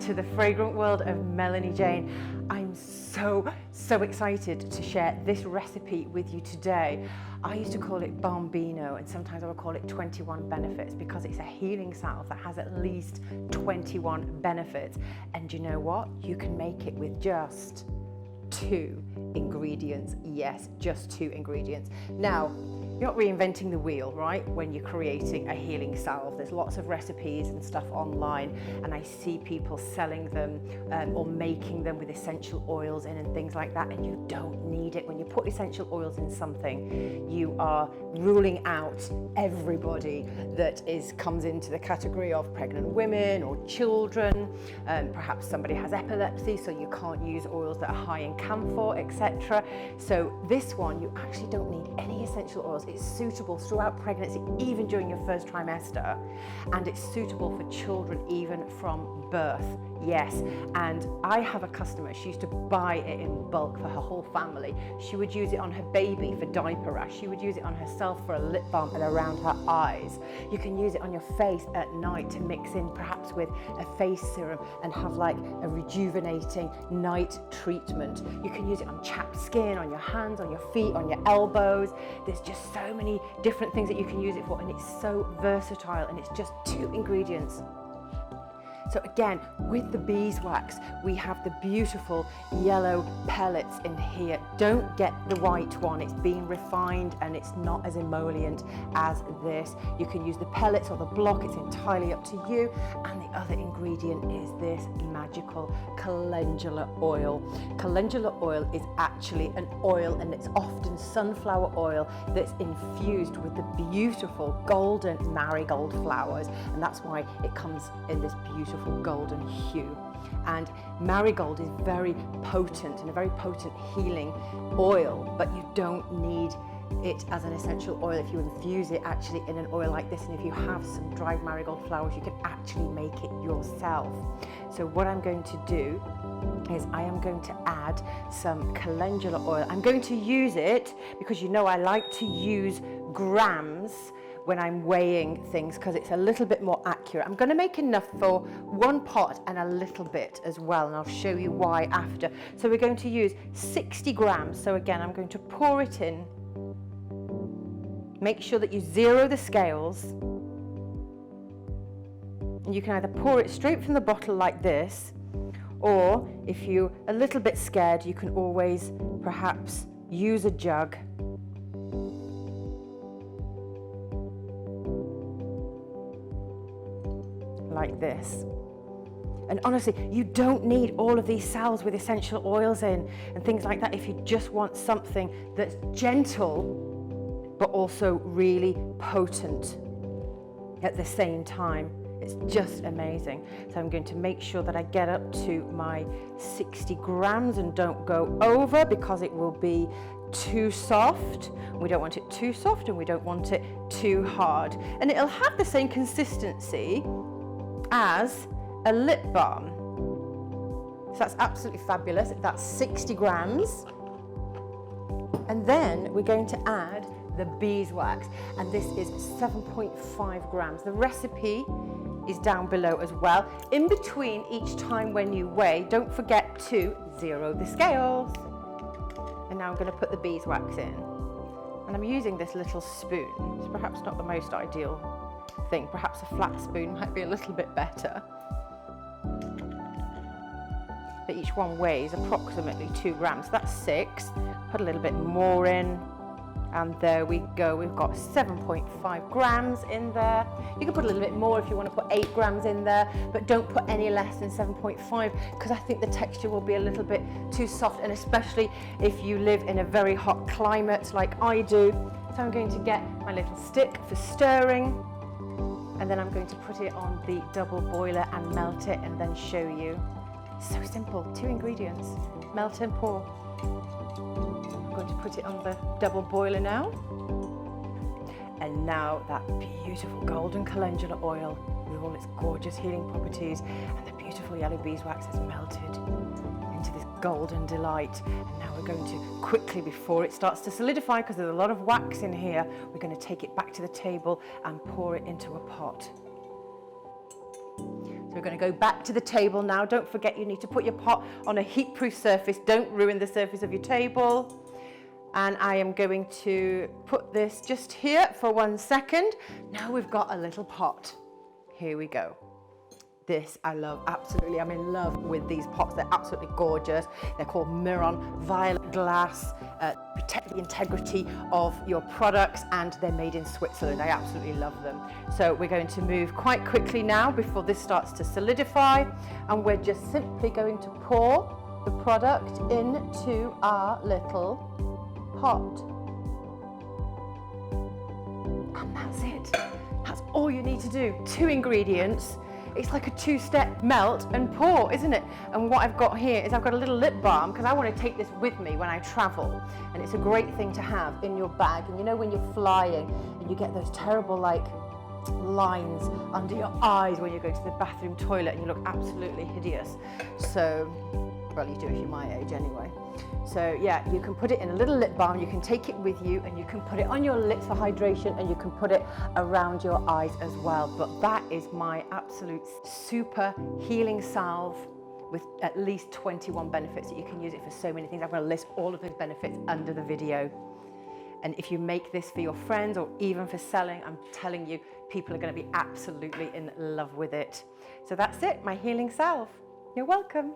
to the fragrant world of Melanie Jane. I'm so excited to share this recipe with you today. I used to call it Bambino, and sometimes I would call it 21 benefits, because it's a healing salve that has at least 21 benefits. And you know what? You can make it with just 2 ingredients. Yes, just 2 ingredients. Now, you're not reinventing the wheel, right? When you're creating a healing salve, there's lots of recipes and stuff online, and I see people selling them or making them with essential oils in and things like that, and you don't need it. When you put essential oils in something, you are ruling out everybody that comes into the category of pregnant women or children. Perhaps somebody has epilepsy, so you can't use oils that are high in camphor, etc. So this one, you actually don't need any essential oils. It's suitable throughout pregnancy, even during your first trimester, and it's suitable for children even from birth. Yes, and I have a customer, she used to buy it in bulk for her whole family. She would use it on her baby for diaper rash. She would use it on herself for a lip balm and around her eyes. You can use it on your face at night to mix in perhaps with a face serum and have like a rejuvenating night treatment. You can use it on chapped skin, on your hands, on your feet, on your elbows. There's just so many different things that you can use it for, and it's so versatile, and it's just 2 ingredients. So again, with the beeswax, we have the beautiful yellow pellets in here. Don't get the white one, it's been refined and it's not as emollient as this. You can use the pellets or the block, it's entirely up to you. And the other ingredient is this magical calendula oil. Calendula oil is actually an oil, and it's often sunflower oil that's infused with the beautiful golden marigold flowers, and that's why it comes in this beautiful golden hue. And marigold is very potent and a very potent healing oil, but you don't need it as an essential oil if you infuse it actually in an oil like this. And if you have some dried marigold flowers, you can actually make it yourself. So what I'm going to do is I am going to add some calendula oil. I'm going to use it because you know I like to use grams when I'm weighing things, because it's a little bit more accurate. I'm going to make enough for 1 pot and a little bit as well, and I'll show you why after. So we're going to use 60 grams. So again, I'm going to pour it in. Make sure that you zero the scales. And you can either pour it straight from the bottle like this, or if you're a little bit scared, you can always perhaps use a jug. Like this. And honestly, you don't need all of these salves with essential oils in and things like that if you just want something that's gentle but also really potent at the same time. It's just amazing. So I'm going to make sure that I get up to my 60 grams and don't go over, because it will be too soft. We don't want it too soft and we don't want it too hard. And it'll have the same consistency as a lip balm. So that's absolutely fabulous. That's 60 grams. And then we're going to add the beeswax, and this is 7.5 grams. The recipe is down below as well. In between each time when you weigh, don't forget to zero the scales. And now I'm going to put the beeswax in. And I'm using this little spoon. It's perhaps not the most ideal thing. Perhaps a flat spoon might be a little bit better. But each one weighs approximately 2 grams. That's 6. Put a little bit more in. And there we go. We've got 7.5 grams in there. You can put a little bit more if you want to put 8 grams in there, but don't put any less than 7.5, because I think the texture will be a little bit too soft, and especially if you live in a very hot climate like I do. So I'm going to get my little stick for stirring, and then I'm going to put it on the double boiler and melt it and then show you. So simple, 2 ingredients, melt and pour. I'm going to put it on the double boiler now. And now that beautiful golden calendula oil with all its gorgeous healing properties and the beautiful yellow beeswax has melted into this golden delight. And now we're going to quickly, before it starts to solidify, because there's a lot of wax in here, we're going to take it back to the table and pour it into a pot. So we're going to go back to the table now. Don't forget you need to put your pot on a heat-proof surface. Don't ruin the surface of your table. And I am going to put this just here for 1 second. Now we've got a little pot. Here we go. This I love, absolutely. I'm in love with these pots. They're absolutely gorgeous. They're called Miron Violet Glass. Protect the integrity of your products, and they're made in Switzerland. I absolutely love them. So we're going to move quite quickly now before this starts to solidify, and we're just simply going to pour the product into our little pot. And that's it. That's all you need to do. 2 ingredients. It's like a 2-step melt and pour, isn't it? And what I've got here is I've got a little lip balm because I want to take this with me when I travel. And it's a great thing to have in your bag. And you know when you're flying and you get those terrible like lines under your eyes when you go to the bathroom toilet and you look absolutely hideous. So, well, you do if you're my age anyway. So yeah, you can put it in a little lip balm, you can take it with you, and you can put it on your lips for hydration, and you can put it around your eyes as well. But that is my absolute super healing salve with at least 21 benefits that you can use it for so many things. I'm going to list all of those benefits under the video. And if you make this for your friends or even for selling, I'm telling you, people are going to be absolutely in love with it. So that's it, my healing salve. You're welcome.